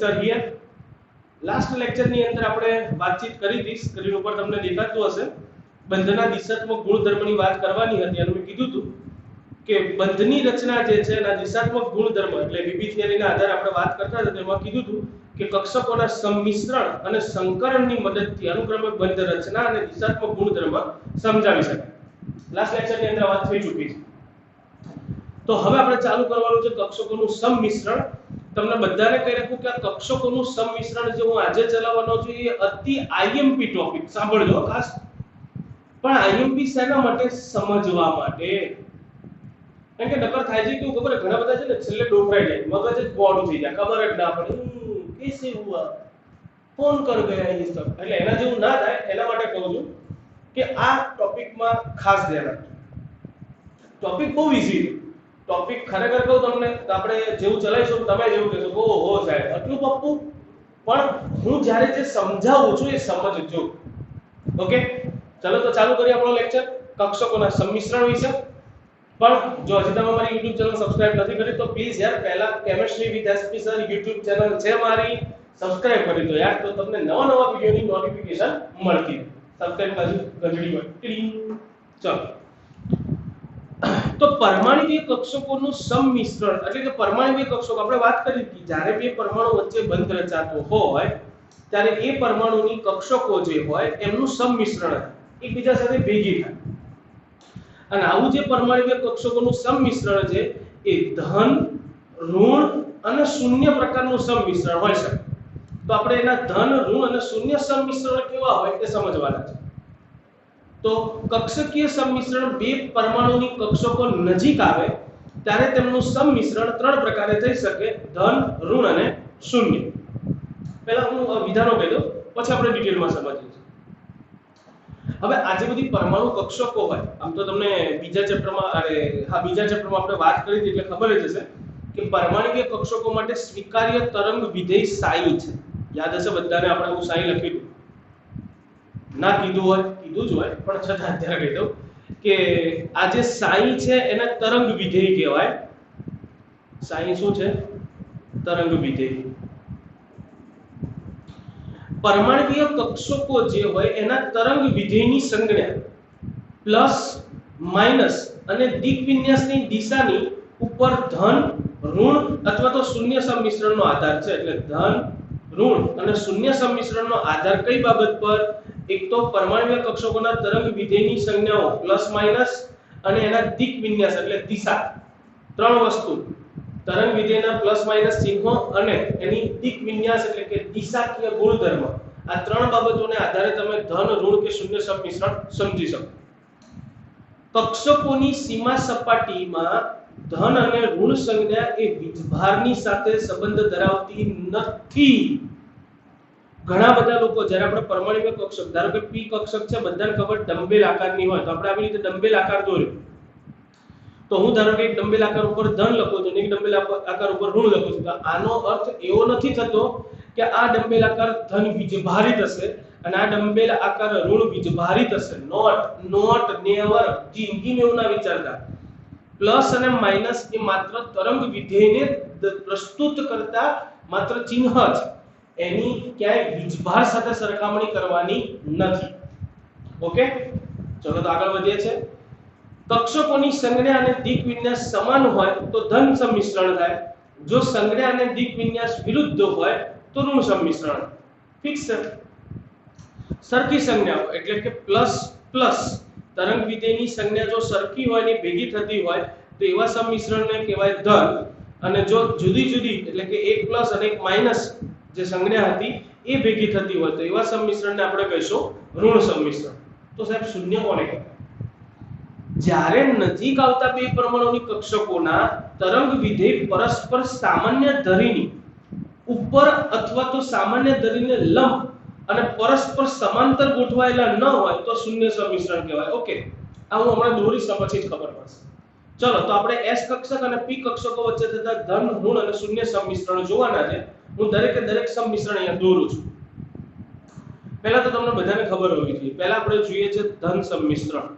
Lecture here. Last લેક્ચરની અંદર આપણે વાતચીત કરી હતી, સ્ક્રીન ઉપર તમને દેખાતું હશે, બંધના દિશાત્મક ગુણધર્મની વાત કરવાની હતી અને મેં કીધું હતું કે બંધની રચના જે છે એના દિશાત્મક ગુણધર્મ એટલે બીબી થિયરીના આધારે આપણે વાત કરતા હતા. તેમાં કીધું હતું કે કક્ષકોના સંમિશ્રણ અને સંકરણની મદદથી અનુક્રમે બંધ રચના અને દિશાત્મક ગુણધર્મ સમજાવી શકાય. લાસ્ટ લેક્ચરની અંદર વાત થઈ ચૂકી છે. તો હવે આપણે ચાલુ કરવાનું છે કક્ષકોનું સંમિશ્રણ. તમને બધાને કહી રાખું કે આ કક્ષકોનું સંમિશ્રણ જે હું આજે ચલાવવાનો છું એ અતિ આઈએમપી ટોપિક, સાંભળજો ખાસ. પણ આઈએમપી શેના માટે? સમજવા માટે. કારણ કે નકર થાય છે કેવું ખબર, ઘણા બધા છે ને છેલ્લે ડોફરાઈ જાય, મગજ જ ગોળું થઈ જાય, ખબર જ ના પડે કેસે હુઆ, ફોન કર ગયા એ સબ. એટલે એના જેવું ના થાય એના માટે કહું છું કે આ ટોપિકમાં ખાસ ધ્યાન રાખજો. ટોપિક બહુ ઈઝી છે. ટોપિક ખરેખર કહું તમને તો આપણે જેવું ચલાવીશું તમે જેવું કહેશો ઓહો સાહેબ આટલું પપ્પુ, પણ હું જ્યારે જે સમજાવું છું એ સમજજો. ઓકે, ચલો તો ચાલુ કરીએ આપણો લેક્ચર કક્ષકોના સંમિશ્રણ વિશે. પણ જો હજી તમે મારી YouTube ચેનલ સબસ્ક્રાઇબ નથી કરી તો પ્લીઝ યાર પહેલા chemistry with SP sir YouTube channel છે મારી, સબસ્ક્રાઇબ કરી દો યાર, તો તમને નવા નવા વિડિયોની નોટિફિકેશન મળતી રહે. સબસ્ક્રાઇબ બાજુ ઘંટડી પર ટીંગ. ચલો, તો પરમાણુકીય કક્ષકોનું સંમિશ્રણ એટલે કે પરમાણુકીય કક્ષકો આપણે વાત કરી હતી, જ્યારે બે પરમાણુ વચ્ચે બંધ રચાતો હોય ત્યારે એ પરમાણુની કક્ષકો જે હોય એમનું સંમિશ્રણ એકબીજા સાથે ભેગી થાય. અને આવું જે પરમાણુકીય કક્ષકોનું સંમિશ્રણ છે એ ધન, ઋણ અને શૂન્ય પ્રકારનું સંમિશ્રણ હોય છે. તો આપણે એના ધન, ઋણ અને શૂન્ય સંમિશ્રણ કેવા હોય તે સમજવાના છે. તો કક્ષકીય સંમિશ્રણ બે પરમાણુની કક્ષકો નજીક આવે ત્યારે તેમનું સંમિશ્રણ ત્રણ પ્રકારે થઈ શકે: ધન, ઋણ અને શૂન્ય. પહેલા હું વિધાનો કહી દઉં, પછી આપણે ડિટેલમાં સમજીશું. હવે આજે બધી પરમાણુ કક્ષકો હોય, આમ તો તમને બીજા ચેપ્ટરમાં આપણે વાત કરી હતી એટલે ખબર જ હશે કે પરમાણુકીય કક્ષકો માટે સ્વીકાર્ય તરંગ વિધેય સાઈ છે. યાદ હશે બધાને, આપણે હું સાઈ લખ્યું ના કીધું હોય, કીધું જ હોય પણ છતાં અત્યારે કહી દઉં કે આ જે સાઈ છે એને તરંગ વિધેય કહેવાય. સાઈ શું છે? તરંગ વિધેય. પરમાણુકીય કક્ષકો જે હોય એના તરંગ વિધેયની સંજ્ઞા પ્લસ, માઈનસ અને દિક વિન્યાસની દિશાની ઉપર ધન, ઋણ અથવા તો શૂન્ય સંમિશ્રણનો આધાર છે. એટલે ધન, ઋણ અને શૂન્ય સંમિશ્રણનો આધાર કઈ બાબત પર? એક તો પરમાણુકીય કક્ષકોના તરંગ વિધેયની સંજ્ઞાઓ પ્લસ, માઈનસ અને એના દિક વિન્યાસ એટલે દિશા. ત્રણ વસ્તુ, તરંગ વિધેયના પ્લસ માઈનસ ચિહ્નો અને એની દિક વિન્યાસ એટલે કે દિશાકીય ગુણધર્મ, આ ત્રણ બાબતોને આધારે તમે ધન, ઋણ કે શૂન્ય સંમિશ્રણ સમજી શકો. કક્ષકોની સીમા સપાટીમાં ધન અને ઋણ સંજ્ઞા એ વીજભારની સાથે સંબંધ ધરાવતી નથી. ઘણા બધા લોકો જ્યારે આપણે પરમાણુકીય કક્ષક, ધારો કે પી કક્ષક છે, બધાને ખબર ડમ્બેલ આકારની હોય, તો આપણે આવી રીતે ડમ્બેલ આકાર દોર્યો તો હું ધારો કે એક ડમ્બેલ આકાર ઉપર ધન લખું છું અને એક ડમ્બેલ આકાર ઉપર ઋણ લખું છું. આનો અર્થ એવો નથી થતો કે આ ડમ્બેલ આકાર ધન વીજભારિત હશે અને આ ડમ્બેલ આકાર ઋણ વીજભારિત હશે. નોટ નેવર, જિંદગી મેં એવું ના વિચારતા. પ્લસ અને માઈનસ એ માત્ર તરંગ વિધેયને પ્રસ્તુત કરતા માત્ર ચિહ્ન છે, એની ક્યાંય વીજભાર સાથે સરખામણી કરવાની નથી. ઓકે, ચલો તો આગળ વધીએ છીએ. કક્ષકોની સંજ્ઞા અને દિક વિન્યાસ સમાન હોય તો ધન સંમિશ્રણ થાય. જો સંજ્ઞા અને દિક વિન્યાસ વિરુદ્ધ હોય તો ઋણ સંમિશ્રણ. ફિક્સ છે. સરખી સંજ્ઞાઓ એટલે કે પ્લસ પ્લસ તરંગ વિધેયની સંજ્ઞા જો સરખી હોય ને ભેગી થતી હોય તો એવા સંમિશ્રણને કહેવાય ધન, અને જો જુદી જુદી એટલે કે એક પ્લસ અને એક માઈનસ જે સંજ્ઞા હતી એ ભેગી થતી હોય તો એવા સંમિશ્રણને આપણે કહીશું ઋણ સંમિશ્રણ. તો સાહેબ શૂન્ય કોને કહેવાય? જ્યારે નજીક આવતા બે પરમાણુની કક્ષકોના તરંગ વિધેય પરસ્પર સામાન્ય ધરીની ઉપર અથવા તો સામાન્ય ધરીને લંબ અને પરસ્પર સમાંતર ગોઠવાયેલા ન હોય તો શૂન્ય સંમિશ્રણ કહેવાય. ઓકે, આ હું હમણાં દોરીશ તો પછી જ ખબર પડશે. ચલો તો આપણે એસ કક્ષક અને પી કક્ષકો વચ્ચે થતા ધન, ઋણ અને શૂન્ય સંમિશ્રણ જોવાના છે. હું દરેકે દરેક સંમિશ્રણ અહીંયા દોરું છું. પહેલા તો તમને બધાને ખબર હોવી જોઈએ. પહેલા આપણે જોઈએ છે ધન સંમિશ્રણ.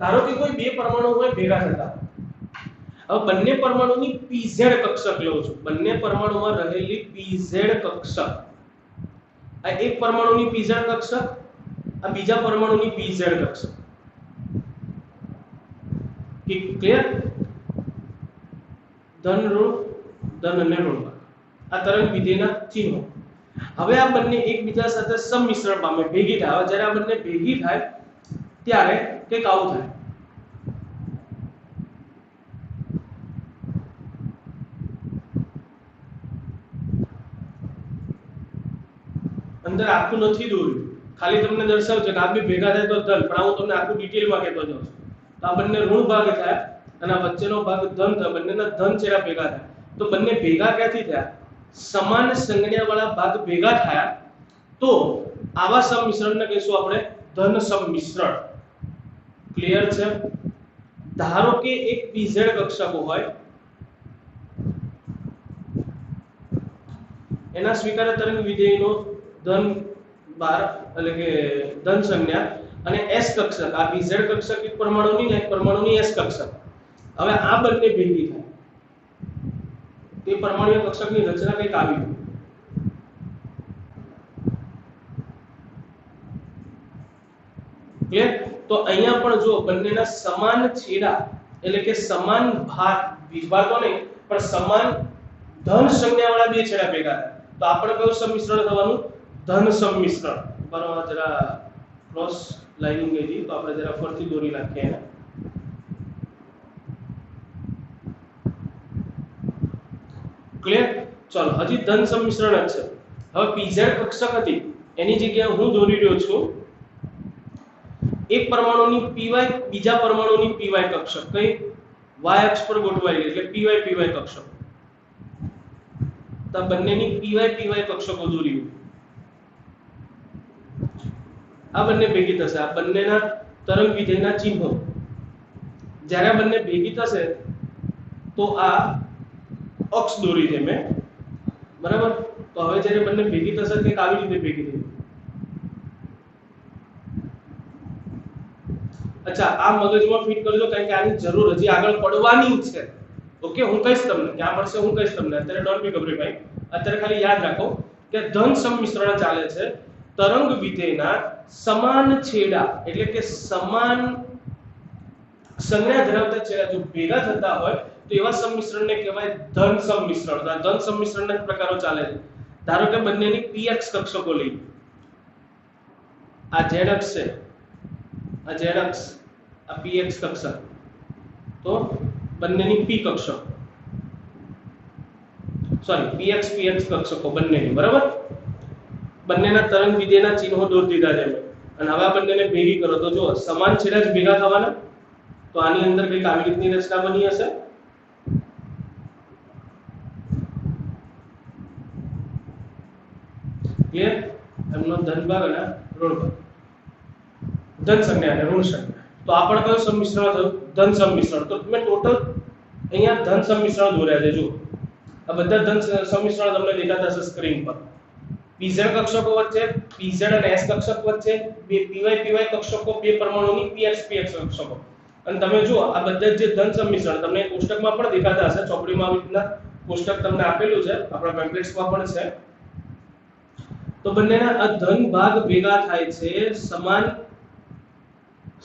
ધારો કે કોઈ બે પરમાણુ હોય ભેગા થતા, હવે બંને પરમાણુની pz કક્ષક લઉં છું, બંને પરમાણુમાં રહેલી pz કક્ષક, આ એક પરમાણુની pz કક્ષક, આ બીજા પરમાણુની pz કક્ષક, ક્લિયર? ધન ઋણ, ધન અને ઋણ, આ તરંગ વિધેયના ચિહ્નો. હવે આ બંને એકબીજા સાથે સંમિશ્રણ પામે, ભેગી થાય. હવે જ્યારે આ બંને ભેગી થાય ત્યારે કંઈક આવું થાય. અંદર આખું નથી દોર્યું, ખાલી તમને દર્શાવું છે કે આ બે ભેગા થાય તો ધન, પણ હું તમને આખું ડિટેલમાં કહેતો જાઉં છું. તો આ બંને ઋણ ભાગ થાય અને આ વચ્ચેનો ભાગ ધન થાય, બંનેના ધન છેડા ભેગા થાય. તો બંને ભેગા ક્યાંથી થયા? સમાન સંજ્ઞાવાળા ભાગ ભેગા થયા, તો આવા સંમિશ્રણને કહીશું આપણે ધન સંમિશ્રણ. ક્લિયર છે? ધારો કે એક pz કક્ષકો હોય, એના સ્વીકાર્ય તરંગ વિધેયનો ધન 12 એટલે કે ધન સંજ્ઞા અને s કક્ષક, આ pz કક્ષક એક પરમાણુની ને એક પરમાણુની s કક્ષક. હવે આ બંને ભેગી થાય, તે પરમાણુય કક્ષકની રચના કંઈક આવી. ક્લિયર? તો અહીંયા પણ જો બંનેના સમાન છેડા એટલે કે સમાન ભાગ, વીજભાર તો નહીં પણ સમાન ધન સંજ્ઞાવાળા બે છેડા ભેગા થાય, તો આપણે કયું સંમિશ્રણ થવાનું? ધન સંમિશ્રણ. બરાબર, જરા ક્રોસ લાઇનિંગ ગઈ હતી તો આપણે જરા ફરીથી દોરી નાખીએ એને. ક્લિયર? ચલો, હજી ધન સંમિશ્રણ જ છે. હવે pz કક્ષક હતી એની જગ્યાએ હું દોરી રહ્યો છું એક પરમાણુની py, બીજા પરમાણુની py કક્ષક, કઈ y અક્ષ પર ગોઠવાયેલી, એટલે py કક્ષક. તો બંનેની py કક્ષકો દોર્યું. આ બંને ભેગી થશે, આ બંનેના તરંગ વિધેયના ચિહ્નો. જ્યારે આ બંને ભેગી થશે તો આ અક્ષ દોરી છે મેં, બરાબર? તો હવે જ્યારે બંને ભેગી થશે કે આવી રીતે ભેગી થઈ. અચ્છા, આ મગજમાં ફિટ કરજો કારણ કે આની જરૂર હજી આગળ પડવાની છે. ઓકે, હું કહીશ તમને ક્યાં પડશે, હું કહીશ તમને. અત્યારે ડોન્ટ બી ગભરાઈ, અત્યારે ખાલી યાદ રાખો કે ધન સંમિશ્રણ ચાલે છે. તરંગ વિધેયના સમાન છેડા એટલે કે સમાન સંજ્ઞા ધરાવતા છેડા જો ભેગા થતા હોય તો એવા સંમિશ્રણને કહેવાય ધન સંમિશ્રણ. તો ધન સંમિશ્રણના પ્રકારો ચાલે છે. ધારો કે બંનેની px કક્ષકો લઈ, આ z અક્ષ છે, આ z અક્ષ, આ px કક્ષક, તો બંનેની p કક્ષક, સોરી px કક્ષકો બંનેની, બરાબર? બંનેના તરંગ વિધેયના ચિહ્નો દોરી દીધા છે અને હવે આ બંનેને ભેગી કરો તો જો સમાન છેડા જ ભેગા થવાના. તો આની અંદર કંઈક આવી રીતની રચના બની હશે. ક્લિયર? એમનો ધન ભાગ અને ઋણ ભાગ, ધન સંજ્ઞા અને ઋણ સંજ્ઞા. તો આ પણ કયું સંમિશ્રણ થયું? ધન સંમિશ્રણ. તો મેં ટોટલ અહીંયા ધન સંમિશ્રણ દોર્યા છે. જો આ બધા ધન સંમિશ્રણ તમને દેખાતા હશે સ્ક્રીન પર. pz કક્ષકો વચ્ચે, pz અને s કક્ષક વચ્ચે, બે py કક્ષકો, બે પરમાણુની px કક્ષકો. અને તમે જુઓ આ બધા જે ધન સંમિશ્રણ તમને કોષ્ટકમાં પણ દેખાતા હશે, ચોપડીમાં આવી રીતના કોષ્ટક તમને આપેલું છે, આપણા પેમ્પલેટ્સમાં પણ છે. તો બંનેના આ ધન ભાગ ભેગા થાય છે, સમાન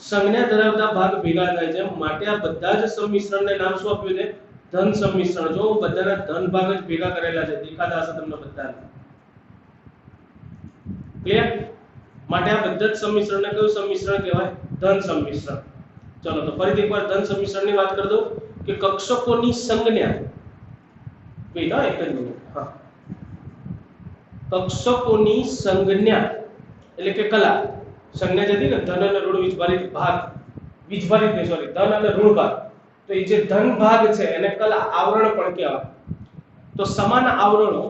સંજ્ઞા ધરાવતા ભાગ ભેગા થાય છે, માટે આ બધા જ સંમિશ્રણને નામ શું આપ્યું છે? ધન સંમિશ્રણ. જો બધાના ધન ભાગ જ ભેગા કરેલા છે, દેખાતા હશે તમને બધાને. ક્લિયર? માટે આ બધા જ સંમિશ્રણને કયું સંમિશ્રણ કહેવાય? ધન સંમિશ્રણ. ચલો તો ફરીથી એકવાર ધન સંમિશ્રણની વાત કરી દઉં કે કક્ષકોની સંજ્ઞા, વેઇટ એક જ મિનિટ, હા, કક્ષકોની સંજ્ઞા એટલે કે કલા. સંજ્ઞા જતી ને ધન અને ઋણ વીજભારિત ભાગ, વીજભારિત નહીં સોરી, ધન અને ઋણ ભાગ. તો એ જે ધન ભાગ છે એને કલા, આવરણ પણ કહેવાય. તો સમાન આવરણો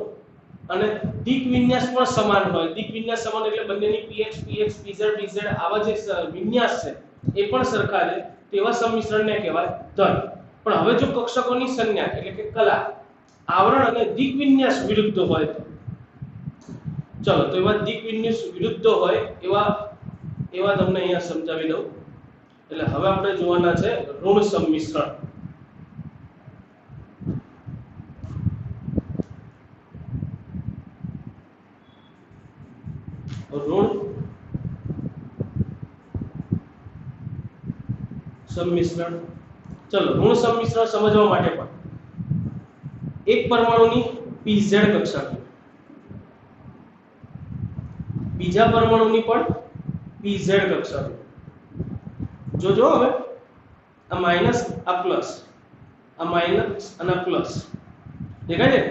અને દિક વિન્યાસ પણ સમાન હોય. દિક વિન્યાસ સમાન એટલે બંનેની px pz આવા જે વિન્યાસ છે એ પણ સરખા છે, તેવા સંમિશ્રણને કહેવાય ધન. પણ હવે જો કક્ષકોની સંજ્ઞા એટલે કે કલા, આવરણ અને દિક વિન્યાસ વિરુદ્ધ હોય તો ચલો તો એવા દિક વિન્યાસ વિરુદ્ધ હોય એવા તમને અહીંયા સમજાવી દઉં. એટલે હવે આપણે જોવાના છે ઋણ સંમિશ્રણ. ઋણ સંમિશ્રણ. ચલો ઋણ સંમિશ્રણ સમજવા માટે પણ એક પરમાણુની pz કક્ષા લો, બીજા પરમાણુની પણ pz કક્ષા લો. જોજો હવે આ માઈનસ આ પ્લસ, આ માઈનસ અને આ પ્લસ દેખાય છે,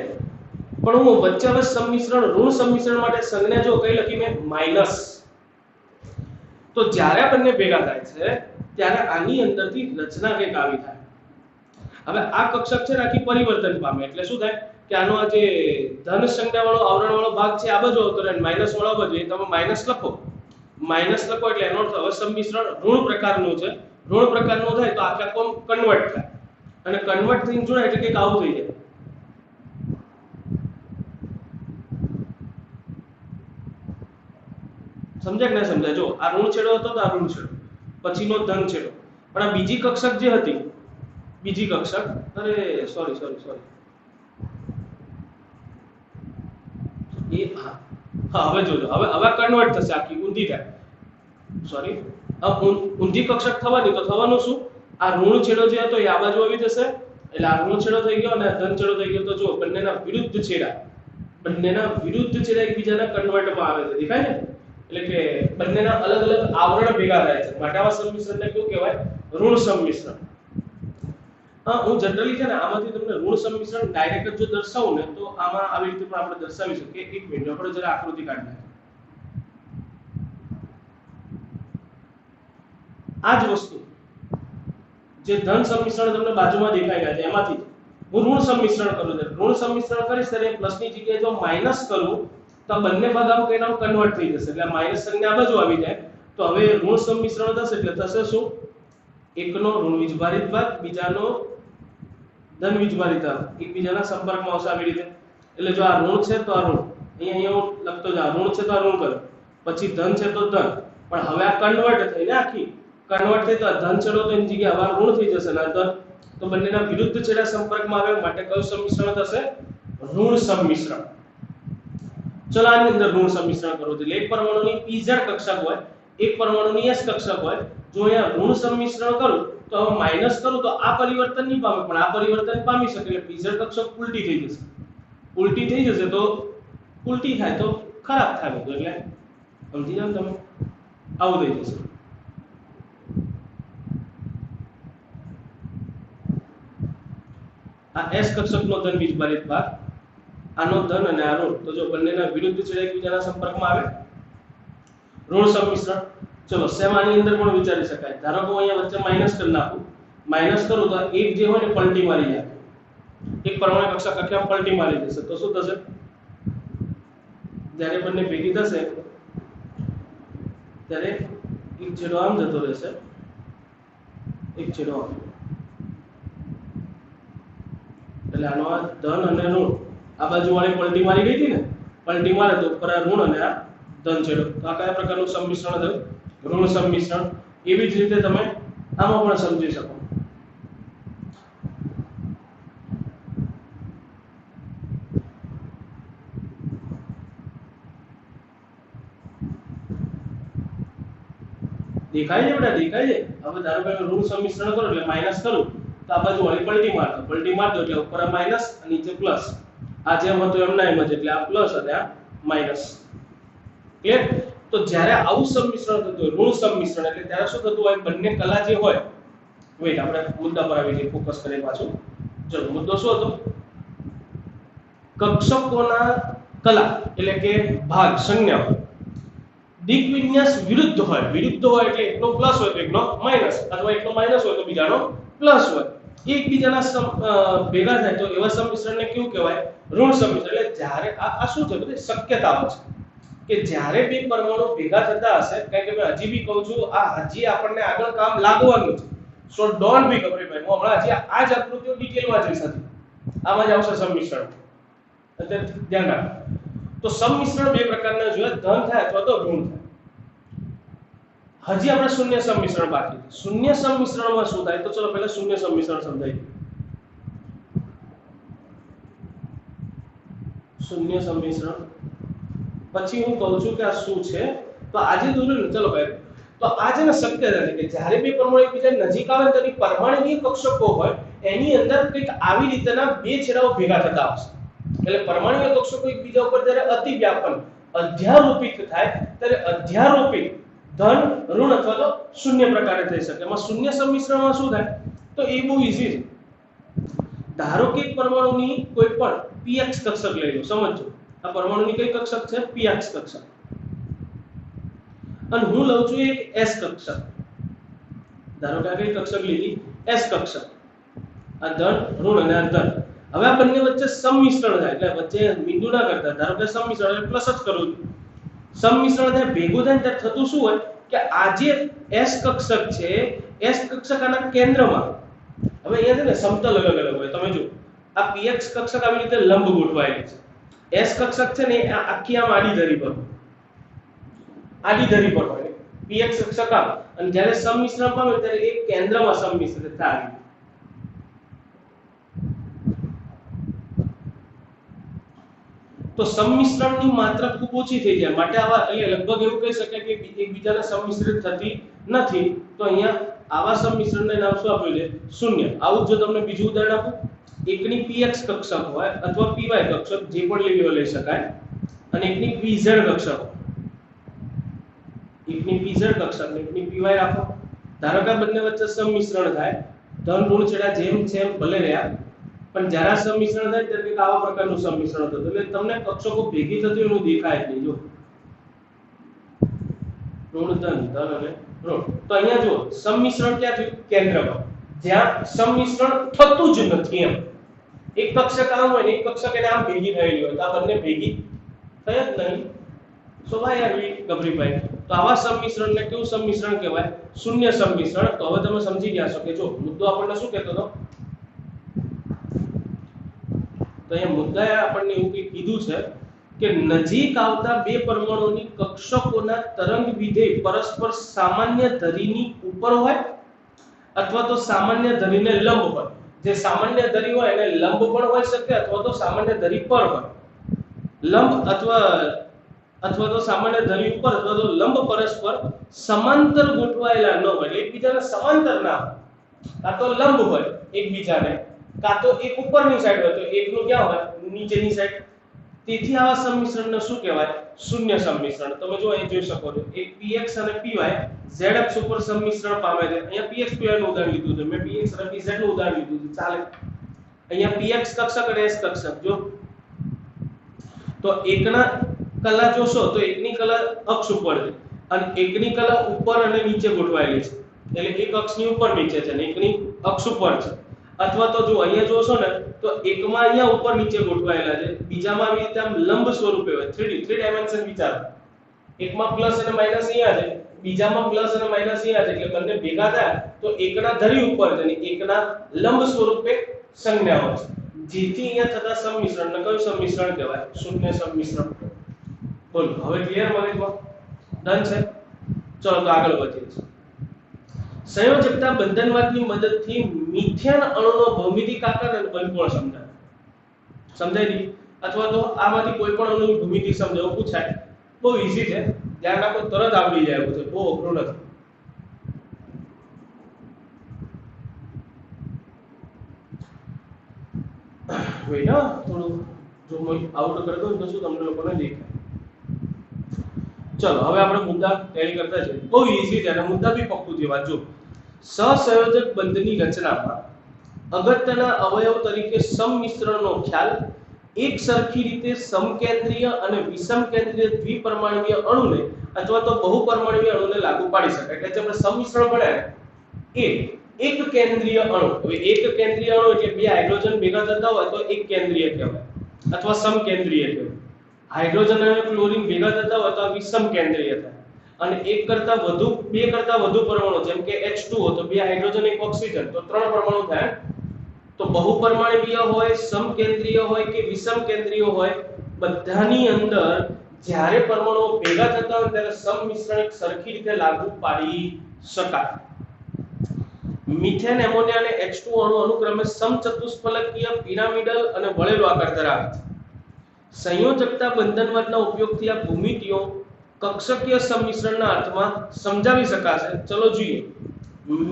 પણ હું વચ્ચે હવે સંમિશ્રણ ઋણ સંમિશ્રણ માટે સંજ્ઞા જો કઈ લખી મેં માઈનસ, તો જ્યારે આ બંને ભેગા થાય છે ત્યારે આની અંદરથી રચના કંઈક આવી થાય. હવે આ કક્ષક છે આખી પરિવર્તન પામે એટલે શું થાય કે આનો આ જે ધન સંજ્ઞા વાળો આવરણ વાળો ભાગ છે આ બાજુ આવતો રહે, માઈનસ વાળો બાજુ, એ તમે માઈનસ લખો એટલે એનો અર્થ હવે સંમિશ્રણ ઋણ પ્રકારનું છે. ઋણ પ્રકારનું થાય તો આખા કોમ કન્વર્ટ થાય, અને કન્વર્ટ થઈને જોડાય એટલે કંઈક આવું થઈ જાય. સમજાય કે ના સમજાય? જો આ ઋણ છેડો હતો તો આ ઋણ છેડો, પછીનો ધન છેડો, પણ આ બીજી કક્ષક જે હતી, બીજી કક્ષક, અરે સોરી એ હા હવે જોજો, હવે કન્વર્ટ થશે, આખી ઊંધી થાય. સોરી, ઊંધી કક્ષક થવાની તો થવાનું શું, આ ઋણ છેડો જે હતો એ આ બાજુ આવી જશે, એટલે આ ઋણ છેડો થઈ ગયો અને ધન છેડો થઈ ગયો. તો જો બંનેના વિરુદ્ધ છેડા એકબીજાના કન્વર્ટમાં આવે છે, દેખાય ને? એટલે કે બંનેના અલગ અલગ આવરણ ભેગા થાય છે, માટે આવા સંમિશ્રણને કેવું કહેવાય? ઋણ સંમિશ્રણ. હું જનરલી છે ને આમાંથી તમને ઋણ સંમિશ્રણ ડાયરેક્ટ જો દર્શાવું ને તો આમાં આવી રીતે પણ આપણે દર્શાવી શકીએ. એક મિનિટ આપણે જરા આકૃતિ કાઢી નાખીએ. આ જ વસ્તુ જે ધન સંમિશ્રણ તમને બાજુમાં દેખાઈ રહ્યા છે એમાંથી હું ઋણ સંમિશ્રણ કરું છું. ઋણ સંમિશ્રણ કરીશ ત્યારે પ્લસ ની જગ્યાએ જો માઈનસ કરું તો બંને ભાગ આમ કઈ નામ કન્વર્ટ થઈ જશે, એટલે માઈનસ સંજ્ઞા આ બાજુ આવી જાય. તો હવે ઋણ સંમિશ્રણ થશે એટલે થશે શું? એકનો ઋણ વીજભારિત ભાગ, બીજાનો ધન વીજભારિત ભાગ એકબીજાના સંપર્કમાં આવશે આવી રીતે. એટલે જો આ ઋણ છે તો આ ઋણ, અહીંયા હું લખતો જાઉં, ઋણ છે તો આ ઋણ કરો, પછી ધન છે તો ધન, પણ હવે આ કન્વર્ટ થઈને આખી કન્વર્ટ થઈ તો ધન છેડો તો એની જગ્યાએ હવે ઋણ થઈ જશે ને ધન, તો બંનેના વિરુદ્ધ છેડા સંપર્કમાં આવે માટે કયું સંમિશ્રણ થશે? ઋણ સંમિશ્રણ. ચલો આની અંદર ઋણ સંમિશ્રણ કરો એટલે એક પરમાણુની pz કક્ષક હોય, એક પરમાણુની s કક્ષક હોય. જો અહીંયા ઋણ સંમિશ્રણ કરું તો હવે માઈનસ કરું તો આ પરિવર્તન નહીં પામે, પણ આ પરિવર્તન પામી શકે, એટલે pz કક્ષક ઉલટી થઈ જશે. ઉલટી થઈ જશે તો ઉલટી થાય તો ખરાબ થાય બધું, એટલે સમજી જાવ તમે, આવું થઈ જશે. આ s કક્ષકનો ધન વીજભારિત ભાગ, આનો ધન અને આ ઋણ, તો જો બંનેના વિરુદ્ધ છેડા એકબીજાના સંપર્કમાં આવે, ઋણ સંમિશ્રણ. ચલો સેમ આની અંદર પણ વિચારી શકાય. ધારો કે હું અહીંયા વચ્ચે માઈનસ કરી નાખું, માઈનસ કરું તો એક જે હોય ને પલટી મારી જાય, એક પરમાણુ કક્ષક આખી પલટી મારી જશે. તો શું થશે? જ્યારે બંને ભેગી થશે ત્યારે એક છેડો આમ જતો રહેશે, એક છેડો આમ, એટલે આનો આ ધન અને ઋણ આ બાજુ વાળી પલટી મારી ગઈ હતી ને, પલટી મારે તો ઉપર આ ઋણ અને આ ધન છેડો. તો આ કયા પ્રકારનું સંમિશ્રણ થયું? ઋણ સંમિશ્રણ. એવી જ રીતે તમે આમાં પણ સમજી શકો. દેખાય છે બેટા? દેખાય છે? હવે ધારો કે ઋણ સંમિશ્રણ કરો એટલે માઈનસ કરું તો આ બાજુ વાળી પલટી મારતો એટલે ઉપર આ માઈનસ અને નીચે પ્લસ. આ જેમ હતું એમના એમ જ, એટલે આ પ્લસ અને આ માઈનસ. ક્લિયર? તો જ્યારે આવું સંમિશ્રણ થતું હોય ઋણ સંમિશ્રણ, એટલે ત્યારે શું થતું હોય? બંને કલા જે હોય, વેઇટ આપણે મુદ્દા પર આવી જઈએ, ફોકસ કરીએ પાછું. ચલો મુદ્દો શું હતો? કક્ષકોના કલા એટલે કે ભાગ સંજ્ઞાઓ દિગ્વિન્યાસ વિરુદ્ધ હોય એટલે એકનો પ્લસ હોય તો એકનો માઈનસ, અથવા એકનો માઈનસ હોય તો બીજાનો પ્લસ હોય, એકબીજાના ભેગા થાય તો એવા સંમિશ્રણને કેવું કહેવાય? ઋણ સંમિશ્રણ. એટલે જ્યારે આ શું છે? બધી શક્યતાઓ છે કે જ્યારે બે પરમાણુ ભેગા થતા હશે, કારણ કે મેં હજી બી કહું છું આ હજી આપણને આગળ કામ લાગવાનું છે, સો ડોન્ટ બી ગભરાઈ. હું હમણાં હજી આ જ આકૃતિઓ ડિટેલમાં જઈશ, આમાં જ આવશે સંમિશ્રણ, એટલે ધ્યાન રાખો. તો સંમિશ્રણ બે પ્રકારના જોઈએ, ધન થાય અથવા તો ઋણ થાય. હજી આપણે શૂન્ય સંમિશ્રણ બાકી છે. શૂન્ય સંમિશ્રણમાં શું થાય? તો ચલો પહેલા શૂન્ય સંમિશ્રણ સમજાવીએ. શૂન્ય સંમિશ્રણ પછી હું કહું છું કે આ શું છે. તો આજે દોર્યું ને, ચલો ભાઈ, તો આ છે ને શક્ય નથી કે જ્યારે બે પરમાણુ એકબીજા નજીક આવે તો પરમાણુય કક્ષકો હોય એની અંદર કંઈક આવી રીતના બે છેડાઓ ભેગા થતા હશે. એટલે પરમાણુય કક્ષકો એકબીજા ઉપર જ્યારે અતિવ્યાપન અધ્યારોપિત થાય ત્યારે અધ્યારોપિત ધન ઋણ અથવા તો શૂન્ય પ્રકારે થઈ શકે. એમાં શૂન્ય સંમિશ્રણમાં શું થાય? તો એ બહુ ઈઝી છે. ધારો કે પરમાણુની કોઈ પણ px કક્ષક લઈ લો. સમજો આ પરમાણુની કઈ કક્ષક છે? px કક્ષક. અને હું લઉં છું એક s કક્ષક. ધારો કે આ કઈ કક્ષક લીધી? s કક્ષક. આ ધન ઋણ અને આ ધન. હવે આ બંને વચ્ચે સંમિશ્રણ થાય એટલે વચ્ચે બિંદુ ના કરતા. ધારો કે સંમિશ્રણ એટલે પ્લસ જ કરું છું. સંમિશ્રણ થાય ભેગું થાય ત્યારે થતું શું હોય કે આ જે s કક્ષક છે s કક્ષક આના કેન્દ્રમાં. હવે અહીંયા છે ને સમતલ અલગ અલગ હોય. તમે જો આ px કક્ષક આવી રીતે લંબ ગોઠવાયેલી છે. s કક્ષક છે ને આ આખી આમ આડી ધરી પર હોય. px કક્ષક આમ અને જ્યારે સંમિશ્રણ પામે ત્યારે એ કેન્દ્રમાં સંમિશ્રિત થાય. તો સંમિશ્રણની માત્રા ખૂબ ઓછી થઈ જાય માટે આવા અહીંયા લગભગ એવું કહી શકાય કે એકબીજાને સંમિશ્રિત થતી નથી. તો અહીંયા આવા સંમિશ્રણને નામ શું આપ્યું છે? શૂન્ય. આવું જો તમને બીજું ઉદાહરણ આપું, એકની px કક્ષક હોય અથવા py કક્ષક જે પણ લેવી હોય લઈ શકાય અને એકની pz કક્ષક હોય. એકની pz કક્ષક ને એકની py રાખો. ધારો કે બંને વચ્ચે સંમિશ્રણ થાય ધન ઋણ છેડા જેમ છે એમ ભલે રહ્યા પણ જ્યારે સંમિશ્રણ થાય ત્યારે આવા પ્રકારનું સંમિશ્રણ થતું એટલે તમને કક્ષકો ભેગી થતી એનું દેખાય જ નહીં. જો ઋણ ધન ધન અને ઋણ. તો અહીંયા જો સંમિશ્રણ ક્યાં થયું? કેન્દ્રમાં, જ્યાં સંમિશ્રણ થતું જ નથી એમ. એક કક્ષક આમ હોય ને એક કક્ષક એને આમ ભેગી થયેલી હોય તો આ બંને ભેગી થઈ જ નહીં. સ્વાભાવિક ગભરીભાઈ. તો આવા સંમિશ્રણને કેવું સંમિશ્રણ કહેવાય? શૂન્ય સંમિશ્રણ. તો હવે તમે સમજી ગયા છો કે જો મુદ્દો આપણને શું કહેતો હતો? તો અહીંયા મુદ્દાએ આપણને એવું કીધું છે કે નજીક આવતા બે પરમાણુની કક્ષકોના તરંગ વિધેય પરસ્પર સામાન્ય ધરીની ઉપર હોય અથવા તો સામાન્ય ધરીને લંબ હોય. જે સામાન્ય ધરી હોય એને લંબ પણ હોઈ શકે અથવા તો સામાન્ય ધરી પર હોય. લંબ અથવા તો સામાન્ય ધરી ઉપર અથવા તો લંબ પરસ્પર સમાંતર ગોઠવાયેલા ન હોય. એકબીજાને સમાંતર ના હોય. કાં તો લંબ હોય એકબીજાને કાં તો એક ઉપરની સાઈડ હોય તો એકનું ક્યાં હોય? નીચેની સાઈડ. તેથી આવા સંમિશ્રણને શું કહેવાય? શૂન્ય સંમિશ્રણ. તમે જો અહીં જોઈ શકો છો એક px અને py z અક્ષ ઉપર સંમિશ્રણ પામે છે. અહીંયા px py નું ઉદાહરણ લીધું છે. મેં px અને pz નું ઉદાહરણ લીધું છે. ચાલે. અહીંયા px કક્ષક અને s કક્ષક જો તો એકના કલા જોશો તો એકની કલા અક્ષ ઉપર છે અને એકની કલા ઉપર અને નીચે ગોઠવાયેલી છે. એટલે એક અક્ષની ઉપર નીચે છે અને એકની અક્ષ ઉપર છે. અથવા તો જો અહીંયા જોશો ને તો એકમાં અહીંયા ઉપર નીચે ગોઠવાયેલા છે, બીજામાં આવી રીતે આમ લંબ સ્વરૂપે હોય. 3D 3 ડાયમેન્શન વિચારો. એકમાં પ્લસ અને માઈનસ અહીંયા છે, બીજામાં પ્લસ અને માઈનસ અહીંયા છે. એટલે બંને ભેગા થાય તો એકના ધરી ઉપર છે અને એકના લંબ સ્વરૂપે સંજ્ઞાઓ છે. જેથી અહીંયા થતા સંમિશ્રણને કયું સંમિશ્રણ કહેવાય? શૂન્ય સંમિશ્રણ. બોલો હવે ક્લિયર મગજમાં? ડન છે? ચલો તો આગળ વધીએ. સંયોજકતા બંધનવાદની મદદથી મિથેન અણુનો ભૌમિતિક આકાર અને પરિપૂર્ણ સમજાય. સમજાય દી? અથવા તો આમાંથી કોઈ પણ અણુની ભૂમિતિ સમજાવવું પૂછાય. બહુ ઈઝી છે, ધ્યાન રાખો તરત આવડી જાય એવું છે, બહુ અઘરું નથી. વેઇટ થોડું જો હું આઉટ કરી દઉં તો શું તમને લોકોને દેખાય. ચલો હવે આપણે મુદ્દા ટેલી કરતા જઈએ. બહુ ઈઝી છે અને મુદ્દા બી પક્કું છે. વાંચો. સહસંયોજક બંધની રચનામાં અગત્યના અવયવ તરીકે સંમિશ્રણનો ખ્યાલ એક સરખી રીતે સમકેન્દ્રીય અને વિષમકેન્દ્રીય દ્વિપરમાણુય અણુને અથવા તો બહુપરમાણુય અણુને લાગુ પાડી શકાય. એટલે જે આપણે સંમિશ્રણ ભણ્યા એ એક કેન્દ્રીય અણુ. હવે એક કેન્દ્રીય અણુ એટલે બે હાઇડ્રોજન ભેગા થતા હોય તો એક કેન્દ્રીય કહેવાય અથવા સમકેન્દ્રીય કહેવાય. હાઇડ્રોજન અને ક્લોરીન ભેગા થતા હોય તો આ વિષમકેન્દ્રીય થાય. અને એક કરતા વધુ બે કરતા વધુ પરમાણુ જેમ કે H2O તો બે હાઇડ્રોજન એક ઓક્સિજન તો ત્રણ પરમાણુ થાય. તો બહુપરમાણુય હોય, સમકેન્દ્રીય હોય કે વિષમકેન્દ્રીય હોય, બધાની અંદર જ્યારે પરમાણુઓ ભેગા થતા હોય ત્યારે સંમિશ્રણ એક સરખી રીતે લાગુ પાડી શકાય. મિથેન, એમોનિયા અને H2 અણુ અનુક્રમે સમચતુષ્ફલકીય, પિરામિડલ અને વળેલો આકાર ધરાવે છે. સંયોજકતા બંધનવાદના ઉપયોગથી આ ભૂમિતિઓ કક્ષકીય સંમિશ્રણના અર્થમાં સમજાવી શકાશે. ચલો જોઈએ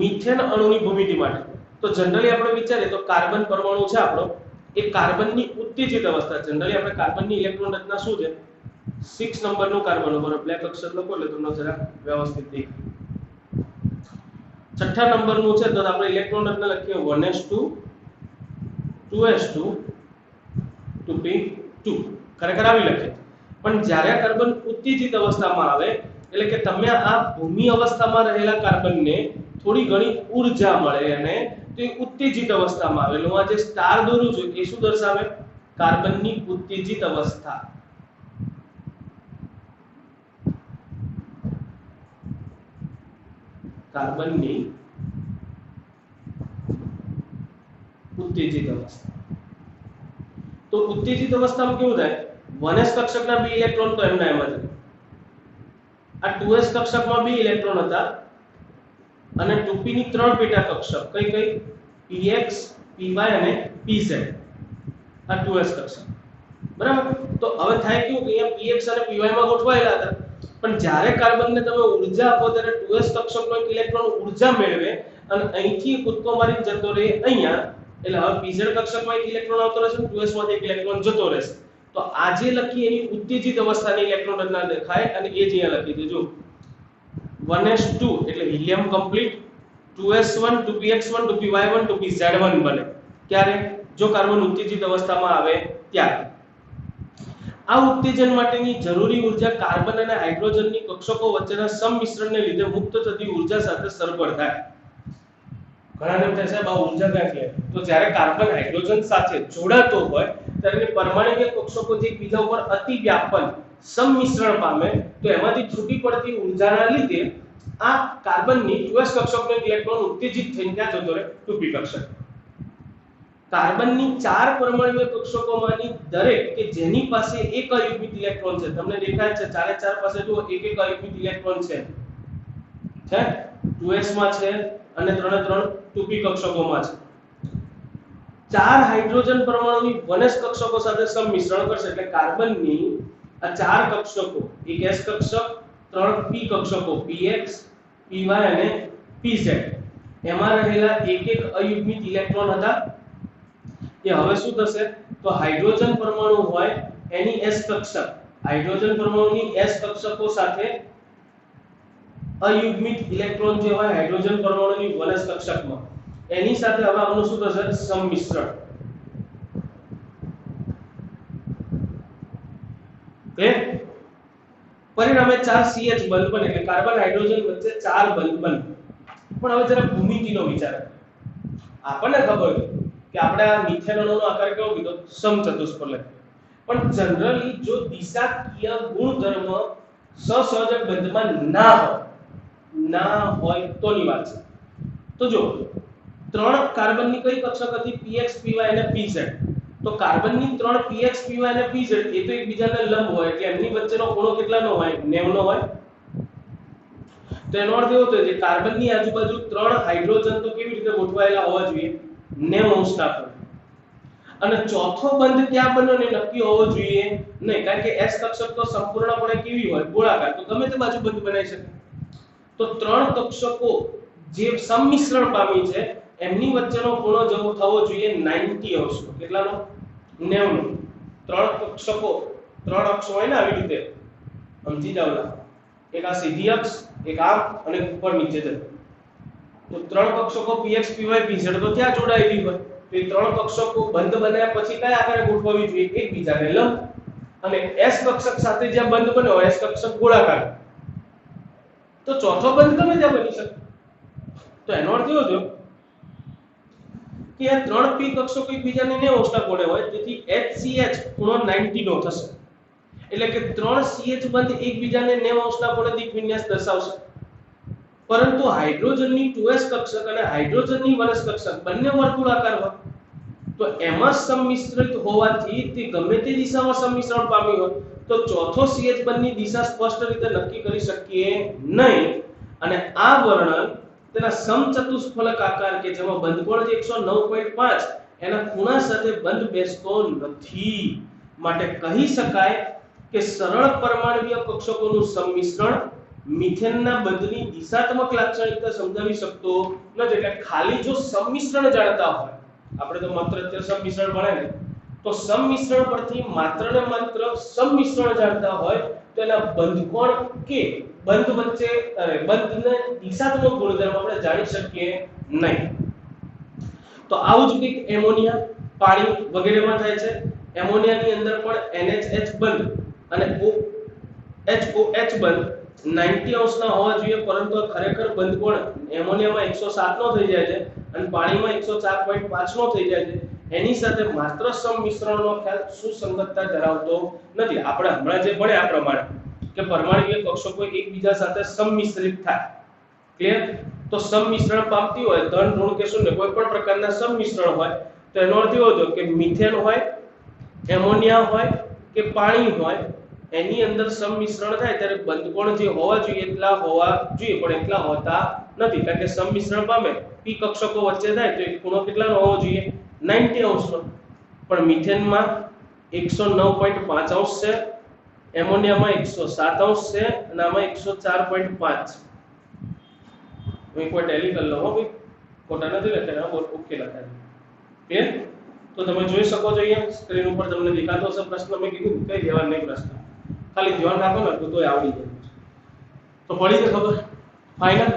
મિથેન અણુની ભૂમિતિ માટે. તો જનરલી આપણે વિચારીએ તો કાર્બન પરમાણુ છે આપણો, એ કાર્બનની ઉત્તેજિત અવસ્થા. જનરલી આપણે કાર્બનની ઇલેક્ટ્રોન રચના શું છે? 6 નંબરનું કાર્બન ઉપર બ્લેક અક્ષર લખો એટલે તમને જરા વ્યવસ્થિત દેખાય. છઠ્ઠા નંબરનું છે તો આપણે ઇલેક્ટ્રોન રચના લખીએ 1s2 2s2 2p2. ખરેખર આવી લખે. પણ જ્યારે કાર્બન ઉત્તેજિત અવસ્થામાં આવે એટલે કે તમે આ ભૂમિ અવસ્થામાં રહેલા કાર્બનને થોડી ઘણી ઊર્જા મળે અને તો એ ઉત્તેજિત અવસ્થામાં આવે. એટલે હું આ જે સ્ટાર દોરું છું એ શું દર્શાવે? કાર્બનની ઉત્તેજિત અવસ્થા. કાર્બનની ઉત્તેજિત અવસ્થા. તો ઉત્તેજિત અવસ્થામાં કેવું થાય? 1s કક્ષકના 2 ઇલેક્ટ્રોન તો એમના એમ જ. આ 2s કક્ષકમાં 2 ઇલેક્ટ્રોન હતા અને 2p ની 3 પેટા કક્ષક કઈ કઈ? px, py અને pz. આ 2s કક્ષક. બરાબર? તો હવે થાય કેવું કે અહીંયા px અને py માં ગોઠવાયેલા હતા. પણ જ્યારે કાર્બનને તમે ઊર્જા આપો ત્યારે 2s કક્ષકનો એક ઇલેક્ટ્રોન ઊર્જા મેળવે અને અહીંથી કૂદકો મારી જતો રહે અહીંયા. એટલે હવે pz કક્ષકમાં એક ઇલેક્ટ્રોન આવતો રહેશે, 2s માંથી એક ઇલેક્ટ્રોન જતો રહેશે. તો આ જે લખી એની ઉત્તેજિત અવસ્થાની ઇલેક્ટ્રોન રચના દેખાય અને એ જ અહીંયા લખી દેજો. 1s2 એટલે helium complete, 2s1 2px1 2py1 2pz1 બને. ક્યારે? જો કાર્બન ઉત્તેજિત અવસ્થામાં આવે ત્યારે. આ ઉત્તેજન માટેની જરૂરી ઊર્જા કાર્બન અને હાઇડ્રોજનની કક્ષકો વચ્ચેના સંમિશ્રણને લીધે મુક્ત થતી ઊર્જા સાથે સરભર થાય. ઘણાને એમ થાય સાહેબ આ ઊર્જા ક્યાંથી આવે? તો જ્યારે કાર્બન હાઇડ્રોજન સાથે જોડાતો હોય ત્યારે પરમાણ્વીય કક્ષકો જે એકબીજા ઉપર અતિવ્યાપન સંમિશ્રણ પામે તો એમાંથી છૂટી પડતી ઊર્જાના લીધે આ કાર્બનની 2s કક્ષકનો ઇલેક્ટ્રોન ઉત્તેજિત થઈને ત્યાં જતો રહે 2p કક્ષક. કાર્બનની 4 પરમાણ્વીય કક્ષકોમાંની દરેક કે જેની પાસે એક અયુગ્મિત ઇલેક્ટ્રોન છે, તમને દેખાય છે ચારે ચાર પાસે જો એક એક અયુગ્મિત ઇલેક્ટ્રોન છે 2s માં છે અને 3 2p કક્ષકોમાં છે. 4 હાઇડ્રોજન પરમાણુની 1s કક્ષકો સાથે સંમિશ્રણ કરશે એટલે કાર્બનની આ 4 કક્ષકો, એક s કક્ષક, 3 p કક્ષકો px, py અને pz એમાં રહેલા એક એક અયુગ્મિત ઇલેક્ટ્રોન હતા. એ હવે શું થશે? તો હાઇડ્રોજન પરમાણુ હોય એની s કક્ષક, હાઇડ્રોજન પરમાણુની s કક્ષકો સાથે અયુગ્મિત ઇલેક્ટ્રોન જે હોય હાઇડ્રોજન પરમાણુની 1s કક્ષકમાં એની સાથે હવે આનું શું થશે? સંમિશ્રણ. પરિણામે 4 CH બંધ બને એટલે કાર્બન હાઇડ્રોજન વચ્ચે 4 બંધ બને. પણ હવે જરા ભૂમિતિનો વિચાર. આપણને ખબર છે કે આપણે આ મિથેન અણુનો આકાર કેવો કીધો? સમચતુષ્ફલક. પણ જનરલી જો દિશાકીય ગુણધર્મ સહસંયોજક બંધમાં ના હોય તોની વાત છે. તો જો 3 કાર્બનની કઈ કક્ષક હતી? px, py અને pz. તો કાર્બનની 3 px, py અને pz એ તો એકબીજાને લંબ હોય એટલે એમની વચ્ચેનો ખૂણો કેટલાનો હોય? 90 નો હોય. તો એનો અર્થ એવો થયો કે કાર્બનની આજુબાજુ 3 હાઇડ્રોજન તો કેવી રીતે ગોઠવાયેલા હોવા જોઈએ? 90 અંશના ખૂણે. અને ચોથો બંધ ક્યાં બન્યો ને નક્કી હોવો જોઈએ નહીં, કારણ કે s કક્ષક તો સંપૂર્ણપણે કેવી હોય? ગોળાકાર. તો ગમે તે બાજુ બંધ બનાવી શકે. તો 3 કક્ષકો જે સંમિશ્રણ પામી છે એમની વચ્ચેનો ખૂણો જવો થવો જોઈએ 90 અંશનો. કેટલાનો? 90 નો. 3 કક્ષકો, 3 અક્ષ હોય ને આવી રીતે સમજી જાવલા. એક આ સીધી અક્ષ, એક આ અને ઉપર નીચે જતો. તો 3 કક્ષકો px, py, pz તો ત્યાં જોડાયેલી હોય. તો એ 3 કક્ષકો બંધ બનાવ્યા પછી કયા આકારે ગોઠવવી જોઈએ? એકબીજાને લંબ. અને s કક્ષક સાથે જ્યાં બંધ બન્યો હોય s કક્ષક ગોળાકાર. તો ચોથો બંધ ગમે ત્યાં બની શકે. તો એનો અર્થ એવો થયો કે આ 3 p કક્ષકો એકબીજાને 90 અંશના કોણે હોય તેથી HCH ખૂણો 90 નો થશે. એટલે કે 3 CH બંધ એકબીજાને 90 અંશના કોણે દિક વિન્યાસ દર્શાવશે. પરંતુ હાઇડ્રોજનની 2s કક્ષક અને હાઇડ્રોજનની 1s કક્ષક બંને વર્તુળાકાર હોય. તો એમાં સંમિશ્રિત હોવાથી તે ગમે તે દિશામાં સંમિશ્રણ પામી હોય તો ચોથો CH બંધની દિશા સ્પષ્ટ રીતે નક્કી કરી શકીએ નહીં અને આ વર્ણન તેના સમચતુષ્ફલક આકાર કે જેમાં બંધકોણ જે 109.5 એના ખૂણા સાથે બંધ બેસતો નથી માટે કહી શકાય કે સરળ પરમાણ્વીય કક્ષકોનું સંમિશ્રણ મિથેનના બંધની દિશાત્મક લાક્ષણિકતા સમજાવી શકતો નથી એટલે ખાલી જો સંમિશ્રણ જાણતા હોય આપણે તો માત્ર અત્યારે સંમિશ્રણ ભણે ને તો સંમિશ્રણ પરથી માત્ર ને માત્ર સંમિશ્રણ જાણતા હોય તો એના બંધકોણ કે બંધ વચ્ચે બંધને દિશાત્મક ગુણધર્મ આપણે જાણી શકીએ નહીં તો આવું જ કંઈક એમોનિયા પાણી વગેરેમાં થાય છે એમોનિયાની અંદર પણ NH બંધ અને OH બંધ 90 અંશના હોવા જોઈએ પરંતુ ખરેખર બંધકોણ એમોનિયામાં 107 નો થઈ જાય છે અને પાણીમાં 104.5 નો થઈ જાય છે એની સાથે માત્ર સંમિશ્રણનો ખ્યાલ સુસંગતતા ધરાવતો નથી આપણે હમણાં જે ભણ્યા આ પ્રમાણે કે પરમાણ્વીય કક્ષકો એકબીજા સાથે સંમિશ્રિત થાય ક્લિયર તો સંમિશ્રણ પામતી હોય ધન ઋણ કે શૂન્ય કોઈ પણ પ્રકારના સંમિશ્રણ હોય તો એનો અર્થ એવો થયો કે મિથેન હોય એમોનિયા હોય કે પાણી હોય એની અંદર સંમિશ્રણ થાય ત્યારે બંધકોણ જે હોવા જોઈએ એટલા હોવા જોઈએ પણ એટલા હોતા નથી કારણ કે સંમિશ્રણ પામે p કક્ષકો વચ્ચે થાય તો એક ખૂણો કેટલાનો હોવો જોઈએ 90 અંશનો પણ મિથેનમાં 109.5 અંશ છે એમોનિયામાં 107 અંશ છે અને આમાં 104.5 એક વાર ટેલી કરી લો ભાઈ ખોટા નથી લખેલા ઓકે લખાય ક્લિયર તો તમે જોઈ શકો છો અહીંયા સ્ક્રીન ઉપર તમને દેખાતો હશે પ્રશ્ન મેં કીધું કઈ દેવા નહીં પ્રશ્ન ખાલી ધ્યાન રાખો ને તો તોય આવડી જાય તો પડી ગઈ ખબર ફાઇનલ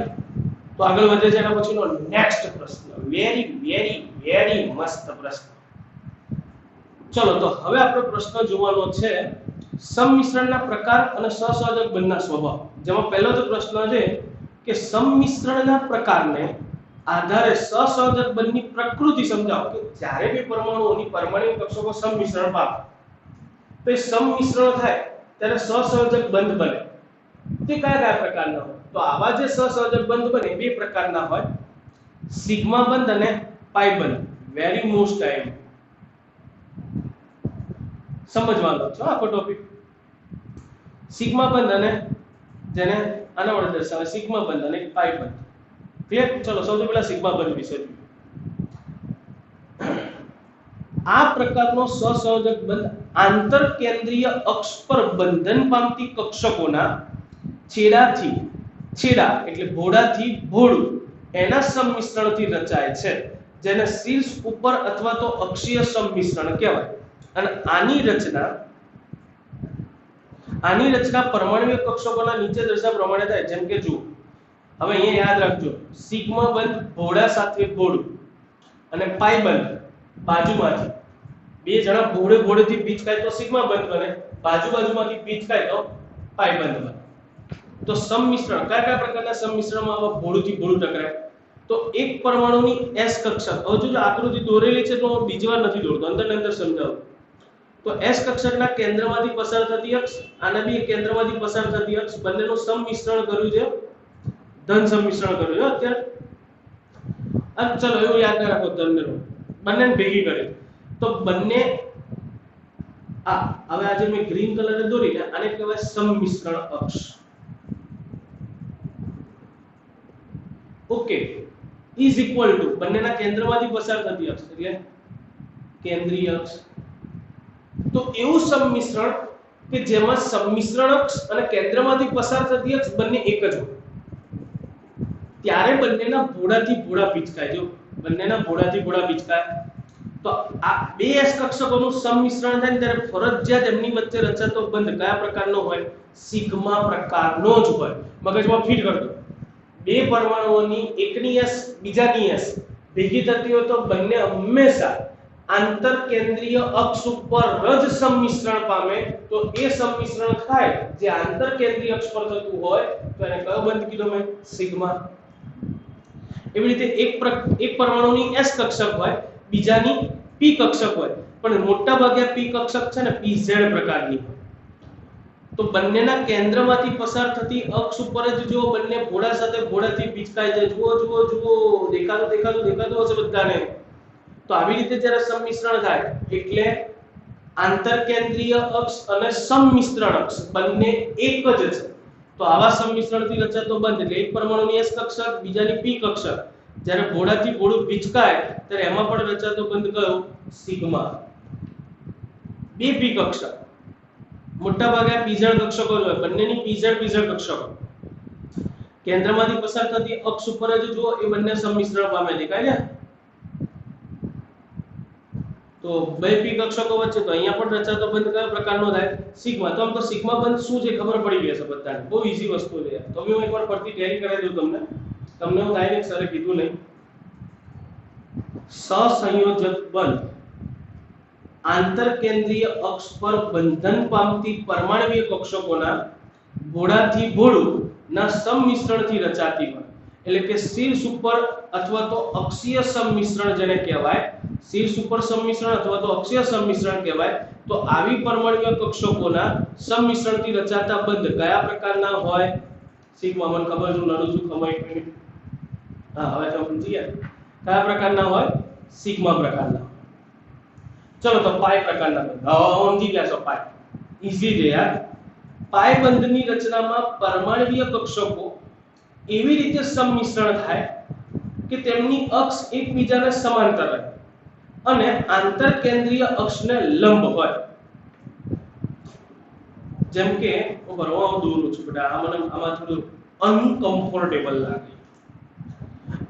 તો આગળ વધે છે એના પછીનો નેક્સ્ટ પ્રશ્ન વેરી વેરી વેરી મસ્ત પ્રશ્ન ચલો તો હવે આપણો પ્રશ્ન જોવાનો છે સંમિશ્રણના પ્રકાર અને સહસંયોજક બંધના સ્વભાવ જેમાં પહેલો જ પ્રશ્ન છે કે સંમિશ્રણના પ્રકારને આધારે સહસંયોજક બંધની પ્રકૃતિ સમજાવો કે જ્યારે બે પરમાણુઓની પરમાણ્વીય કક્ષકો સંમિશ્રણ પામે તો એ સંમિશ્રણ થાય ત્યારે સહસંયોજક બંધ બને તે કયા પ્રકારના હોય તો આવા જે સહસંયોજક બંધ બને બે પ્રકારના હોય સિગ્મા બંધ અને પાઈ બંધ વેરી મોસ્ટ ટાઈમ સમજવાનો છે આખો ટોપિક સિગ્મા બંધ અને જેને આના વડે દર્શાવે સિગ્મા બંધ અને પાઈ બંધ ક્લિયર ચલો સૌથી પહેલા સિગ્મા બંધ વિશે જોઈએ આ પ્રકારનો સહસંયોજક બંધ આંતર કેન્દ્રીય અક્ષ પર બંધન પામતી કક્ષકોના છેડાથી છેડા એટલે ભોળાથી ભોળું એના સંમિશ્રણથી રચાય છે જેને શીર્ષ ઉપર અથવા તો અક્ષીય સંમિશ્રણ કહેવાય અને આની રચના પરમાણ્વીય કક્ષકોના નીચે દર્શાવ્યા પ્રમાણે થાય જેમ કે જુઓ હવે અહીંયા યાદ રાખજો સિગ્મા બંધ ભોળા સાથે ભોળું અને પાઈ બંધ બાજુમાંથી બે જણા ભોળે ભોળેથી પીચકાય તો સિગ્મા બંધ બને બાજુમાંથી પીચકાય તો પાઈ બંધ બને તો સંમિશ્રણ કયા પ્રકારના સંમિશ્રણમાં આવા ભોળુંથી ભોળું ટકરાય તો એક પરમાણુની s કક્ષક હવે જો આકૃતિ દોરેલી છે તો હું બીજી વાર નથી દોરતો અંદર સમજાવું તો s કક્ષકના કેન્દ્રમાંથી પસાર થતી અક્ષ આના બી કેન્દ્રમાંથી પસાર થતી અક્ષ બંનેનું સંમિશ્રણ કર્યું છે ધન સંમિશ્રણ કર્યું છે અત્યારે અને ચલો એવું યાદ રાખો ધનનો બંનેને ભેગી કરી તો બંને આ હવે આજે મેં ગ્રીન કલરે દોરી ને આને કહેવાય સંમિશ્રણ અક્ષ ઓકે ઇઝ ઇક્વલ ટુ બંનેના કેન્દ્રમાંથી પસાર થતી અક્ષ એટલે કેન્દ્રીય અક્ષ તો એવું સંમિશ્રણ કે જેમાં સંમિશ્રણ અક્ષ અને કેન્દ્રમાંથી પસાર થતી અક્ષ બંને એક જ હોય ત્યારે બંનેના ભોળાથી ભોળા પીચકાય જો બંનેના ભોળાથી ભોળા પીચકાય તો આ બે s કક્ષકોનું સંમિશ્રણ થાય ત્યારે ફરજિયાત એમની વચ્ચે રચાતો બંધ કયા પ્રકારનો હોય સિગ્મા પ્રકારનો જ હોય મગજમાં ફીટ કરજો બે પરમાણુઓની એકની s બીજાની s ભેગી થતી હોય તો બંને હંમેશા આંતર કેન્દ્રીય અક્ષ ઉપર જ સંમિશ્રણ પામે તો એ સંમિશ્રણ થાય જે આંતર કેન્દ્રીય અક્ષ પર થતું હોય તો એને કયો બંધ કીધો મેં સિગ્મા એવી રીતે એક પરમાણુની s કક્ષક હોય બીજાની p કક્ષક હોય પણ મોટા ભાગે p કક્ષક છે ને pz પ્રકારની તો બંનેના કેન્દ્રમાંથી પસાર થતી અક્ષ ઉપર જ જો બંને ભોળા સાથે ભોળાથી પીચકાઈ જાય જુઓ દેખાતું હશે બધાને તો આવી રીતે જ્યારે સંમિશ્રણ થાય એટલે આંતરકેન્દ્રીય અક્ષ અને સંમિશ્રણ અક્ષ બંને એક જ છે, તો આવા સંમિશ્રણથી રચાતો બંધ એટલે એક પરમાણુની S કક્ષક બીજાની P કક્ષક, જ્યારે ભોળાથી ભોળું વિચકાય ત્યારે એમાં પણ રચાતો બંધ કયો? સિગ્મા. બે P કક્ષક, મોટા ભાગે pz કક્ષકો જ હોય, બંનેની pz કક્ષકો કેન્દ્રમાંથી પસાર થતી અક્ષ ઉપર જ જુઓ એ બંને સંમિશ્રણ પામે દેખાય છે. તો બે P કક્ષકો વચ્ચે તો અહીંયા પણ રચાતો બંધ કયો પ્રકારનો થાય? સિગ્મા. તો આમ તો સિગ્મા બંધ શું છે ખબર પડી ગઈ હશે બધાને, બહુ ઈઝી વસ્તુ છે. તો હું એકવાર ફરતી તૈયારી કરાવી દઉં તમને હું થાય ને સરે કીધું નહીં. સહસંયોજક બંધ આંતરકેન્દ્રીય અક્ષ પર બંધન પામતી પરમાણ્વીય કક્ષકોના ભોળાથી ભોળું ના સંમિશ્રણથી રચાતી હોય, એટલે કે શીર્ષ ઉપર અથવા તો અક્ષીય સંમિશ્રણ જેને કહેવાય, શીર્ષ ઉપર સંમિશ્રણ અથવા તો અક્ષીય સંમિશ્રણ કહેવાય. તો આવી પરમાણ્વીય કક્ષકોના સંમિશ્રણથી રચાતા બંધ કયા પ્રકારના હોય? સિગ્મા. મને ખબર છે નડું છું, ખબર એક મિનિટ. હા, હવે તો સમજી ગયા કયા પ્રકારના હોય? સિગ્મા પ્રકારના. ચલો તો પાઈ પ્રકારના બંધ. હવે સમજી ગયા છો પાઈ. ઈઝી છે યાર. પાઈ બંધની રચનામાં પરમાણ્વીય કક્ષકો એવી રીતે સંમિશ્રણ થાય કે તેમની અક્ષ એકબીજાને સમાંતર રહે અને આંતરકેન્દ્રીય અક્ષને લંબ હોય. જેમ કે હું ભરવા દૂર છું બેટા, આમાં થોડું અનકમ્ફર્ટેબલ લાગે.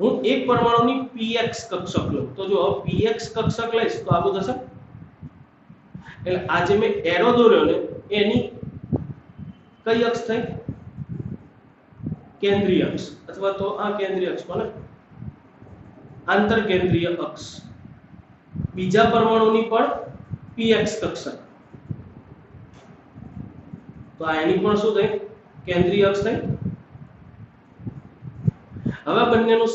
હું એક પરમાણુની px કક્ષક લઉં તો જો px કક્ષક લઈશ તો આવું થશે. એટલે આ જે મેં એરો દોર્યો ને એની કઈ અક્ષ થઈ? કેન્દ્રીય અક્ષ, અથવા તો આ કેન્દ્રીય અક્ષ કોને? આંતરકેન્દ્રીય અક્ષ. બીજા પરમાણુની પણ px કક્ષક, તો આ એની પણ શું થઈ? કેન્દ્રીય અક્ષ થઈ. હવે બંનેનું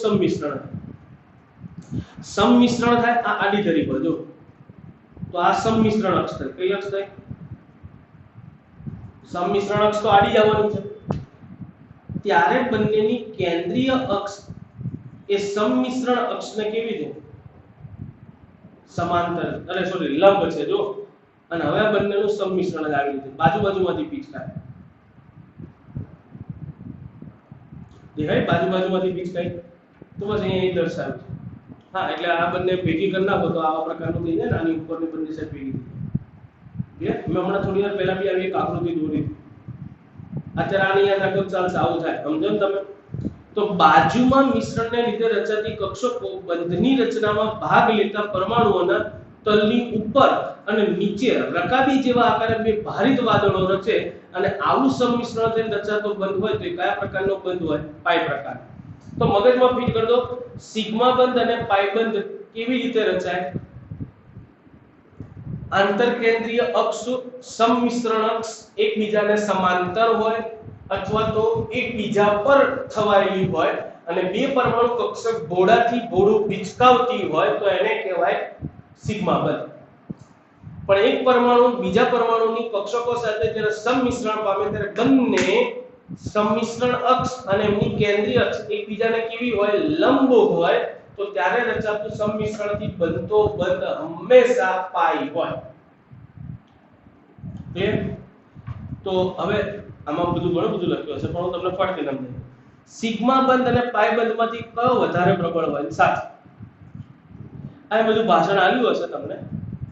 સંમિશ્રણ થાય આ આડી ધરી પર જો, તો આ સંમિશ્રણ અક્ષ થઈ. કઈ અક્ષ થઈ? સંમિશ્રણ અક્ષ તો આડી આવવાની છે. ત્યારે બંનેની કેન્દ્રીય અક્ષ એ સંમિશ્રણ અક્ષને કેવી છે? સમાંતર, અરે સોરી લંબ છે જો. અને હવે આ બંનેનું સંમિશ્રણ જ આવી છે, બાજુમાંથી પીચ થાય. દેખાય બાજુમાંથી પીચ થાય. તો બસ અહીંયા દર્શાવ્યું છે. હા, એટલે આ બંને ભેગી કરી નાખો તો આવા પ્રકારનું થઈ જાય ને, આની ઉપરની બંને સાઈડ ભેગી થઈ જાય. મેં હમણાં થોડી વાર પહેલા બી આવી એક આકૃતિ દોરી. અત્યારે આની યાદ રાખો ચાલશે, આવું થાય. સમજો ને તમે? તો બાજુમાં મિશ્રણને લીધે રચાતી કક્ષકો બંધની રચનામાં ભાગ લેતા પરમાણુઓના તલની ઉપર અને નીચે રકાબી જેવા આકારે બે ભારિત વાદળો રચે અને આવું સંમિશ્રણ થઈને રચાતો બંધ હોય તો એ કયા પ્રકારનો બંધ હોય? પાઈ પ્રકાર. તો મગજમાં ફિટ કરી દો, સિગ્મા બંધ અને પાઈ બંધ કેવી રીતે રચાય? આંતરકેન્દ્રીય અક્ષ સંમિશ્રણ અક્ષ એકબીજાને સમાંતર હોય અથવા તો એકબીજા પર થવાયેલી હોય અને બે પરમાણુ કક્ષક ભોળાથી ભોળું વિચકાવતી હોય તો એને કહેવાય સિગ્મા બંધ. પણ એક પરમાણુ બીજા પરમાણુની કક્ષકો સાથે જ્યારે સંમિશ્રણ પામે ત્યારે બંને સંમિશ્રણ અક્ષ અને એમની કેન્દ્રીય અક્ષ એકબીજાને કેવી હોય? લંબ હોય. તો ત્યારે રચાતું સંમિશ્રણથી બનતો બંધ હંમેશા પાઈ હોય. ક્લિયર? તો હવે આમાં ઘણું બધું લખ્યું હશે પણ હું તમને ફટકે સમજાવું. સિગ્મા બંધ અને પાઈ બંધમાંથી કયો વધારે પ્રબળ હોય? સાચું. આ બધું ભાષણ આવ્યું હશે તમને.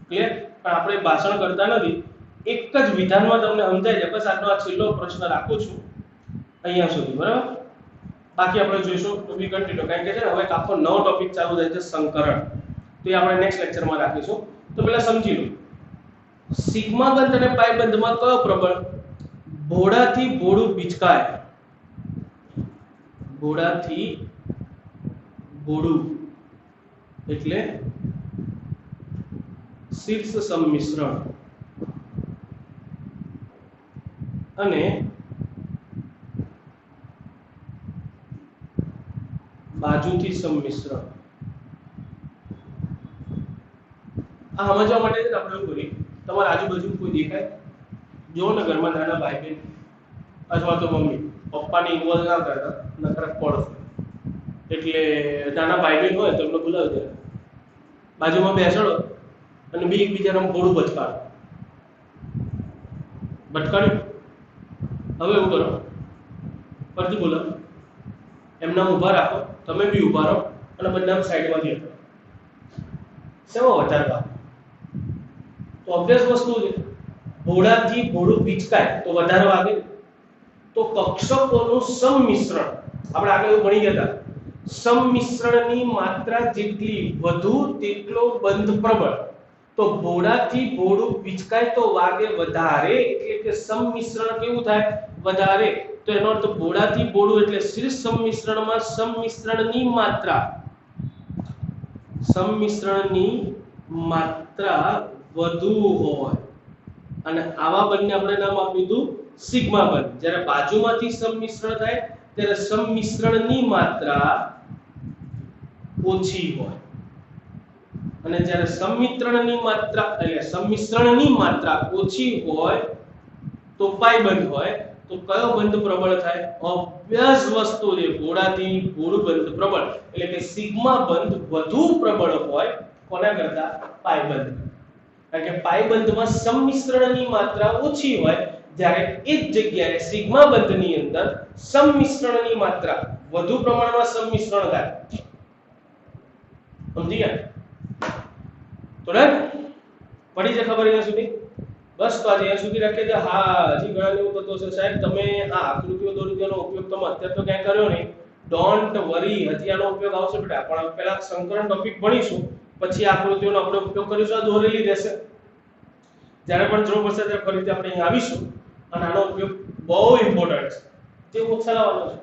ક્લિયર? પણ આપણે ભાષણ કરતા નથી, એક જ વિધાનમાં તમને સમજાય છે. બસ આજનો આ છેલ્લો પ્રશ્ન રાખું છું અહીંયા સુધી, બરાબર? બાકી આપણે જોઈશું ટુ બી કન્ટિન્યુ, કારણ કે છે ને હવે એક આખો નવો ટોપિક ચાલુ થાય છે, સંકરણ. તો એ આપણે નેક્સ્ટ લેક્ચરમાં રાખીશું. તો પહેલા સમજી લો, સિગ્મા બંધ અને પાઈ બંધમાં કયો પ્રબળ? ભોળાથી ભોળું વિચકાય. ભોળાથી ભોળું એટલે શીર્ષ સંમિશ્રણ અને બાજુથી સંમિશ્રણ. આ સમજવા માટે આપણે એવું કરીએ, તમારા આજુબાજુ કોઈ દેખાય? જો ને ઘરમાં નાના ભાઈ બહેન અથવા તો મમ્મી પપ્પાને ઇન્વોલ્વ ના કરતા, નકર પડશે. એટલે નાના ભાઈ બહેન હોય તો એમને બોલાવી દે, બાજુમાં બેસાડો અને બે એકબીજાને ભોળું બચકાડો. ભટકાણ્યું. હવે એવું કરો, ફરીથી બોલો, એમના ઊભા રાખો, તમે બી ઊભા રહો અને બંને સાઈડમાં જઈએ. શેમાં વધારે ભાગ? તો ઓબ્વિયસ વસ્તુ છે, ભોળાથી ભોળું પિચકાય તો વધારે વાગે. તો કક્ષકોનું સંમિશ્રણ આપણે આગળ એવું ભણી ગયા હતા, સંમિશ્રણની માત્રા જેટલી વધુ તેટલો બંધ પ્રબળ. તો ભોળાથી ભોળું પિચકાય તો વાગે વધારે, એટલે કે સંમિશ્રણ કેવું થાય? વધારે. તો એનો અર્થ ભોળાથી ભોળું એટલે શીર્ષ સંમિશ્રણમાં સંમિશ્રણની માત્રા વધુ હોય. અને આવા બંને આપણે નામ આપ્યું હતું સિગ્મા બંધ. જ્યારે બાજુમાંથી સંમિશ્રણ થાય ત્યારે સંમિશ્રણની માત્રા ઓછી હોય, અને જ્યારે સંમિશ્રણની માત્રા ઓછી હોય તો પાયબંધ હોય. તો કયો બંધ પ્રબળ થાય? ઓબ્વિયસ વસ્તુ છે, ભોળાથી ભોળું બંધ પ્રબળ, એટલે કે સિગ્મા બંધ વધુ પ્રબળ હોય કોના કરતા? પાયબંધ. કારણ કે પાયબંધમાં સંમિશ્રણની માત્રા ઓછી હોય, જ્યારે એ જ જગ્યાએ સિગ્મા બંધની અંદર સંમિશ્રણની માત્રા વધુ પ્રમાણમાં સંમિશ્રણ થાય. સમજી ગયા? તો પડી છે ખબર અહીંયા સુધી? બસ તો આજે અહીંયા સુધી રાખીએ છીએ. હા, હજી ઘણા એવું થતું હશે, સાહેબ તમે આ આકૃતિઓ દોરી તેનો ઉપયોગ તમે અત્યારે તો ક્યાંય કર્યો નહીં. ડોન્ટ વરી, હજી આનો ઉપયોગ આવશે બેટા. પણ પહેલા સંકલન ટોપિક ભણીશું, પછી આકૃતિઓનો આપણે ઉપયોગ કરીશું. આ દોરેલી રહેશે, જ્યારે પણ જરૂર પડશે ત્યારે ફરીથી આપણે અહીં આવીશું અને આનો ઉપયોગ બહુ ઇમ્પોર્ટન્ટ છે, જે ઓછા લાવવાનો છે.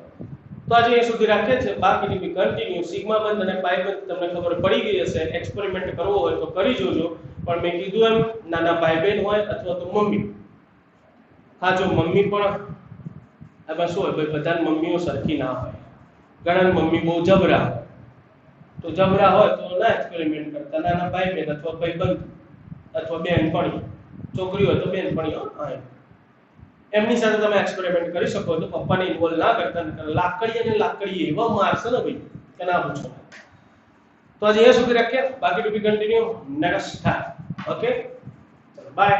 તો આજે અહીં સુધી રાખીએ છીએ. બાકીની બી કન્ટિન્યુ સિગ્મા બંધ અને પાઈ બંધ તમને ખબર પડી ગઈ હશે. એક્સપેરિમેન્ટ કરવો હોય તો કરી જોજો. પણ મેં કીધું એમ, નાના ભાઈ બહેન હોય અથવા તો મમ્મી, હા જો મમ્મી પણ આમાં શું હોય ભાઈ, બધાની મમ્મીઓ સરખી ના હોય. ઘણા મમ્મી બહુ જબરા હોય, તો જબરા હોય તો ના એક્સપેરિમેન્ટ કરતા. નાના ભાઈ બહેન અથવા ભાઈબંધ અથવા બેનપણી, છોકરી હોય તો બેનપણી, હા એમની સાથે તમે એક્સપેરિમેન્ટ કરી શકો છો. પપ્પાને ઇન્વોલ્વ ના કરતા, લાકડી એવા મારશે ને ભાઈ કે ના પૂછો. તો આજે એ સુધી રાખીએ. બાકી ટુ બી કન્ટિન્યુ નેક્સ્ટ ટાઈમ. ઓકે, ચલો બાય.